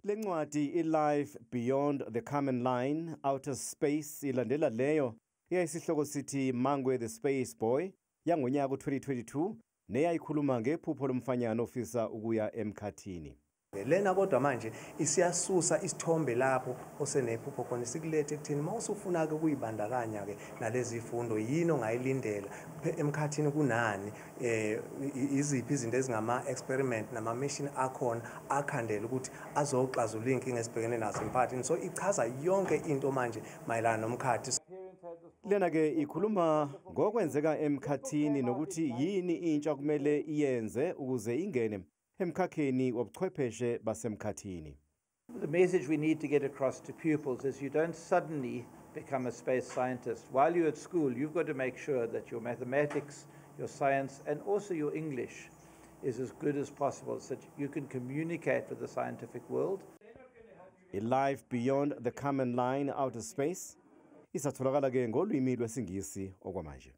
Lencwadi i-Life Beyond the Common Line, Outer Space ilandela leyo eyayisihloko sithi Mangwe the Space Boy yangonyaka u-2022 neyayikhuluma ngephupho lomfanyana ofisa ukuya Emkhathini. Lena kodwa manje isiyasusa isithombe lapho osenephupho khona sikulethe ekuthini mawusufuna ke kuyibandakanya ke nalezi ifundo yini ongayilindela Emkhathini kunani iziphi izinto ezingama experiment nama mission akhona akhandela ukuthi azoxazulula inkinga esibhekene nazo emphakathini. So ichaza yonke into manje mayelana nomkhathi. Lena ke ikhuluma ngokwenzeka Emkhathini nokuthi yini intsha kumele iyenze ukuze ingene Emkhakheni wobuchwepheshe basemkhathini. The message we need to get across to pupils is you don't suddenly become a space scientist. While you're at school, you've got to make sure that your mathematics, your science, and also your English is as good as possible so that you can communicate with the scientific world. A life beyond the common line, outer space, isatholakala ke ngolwimi lwesingisi okwamanje.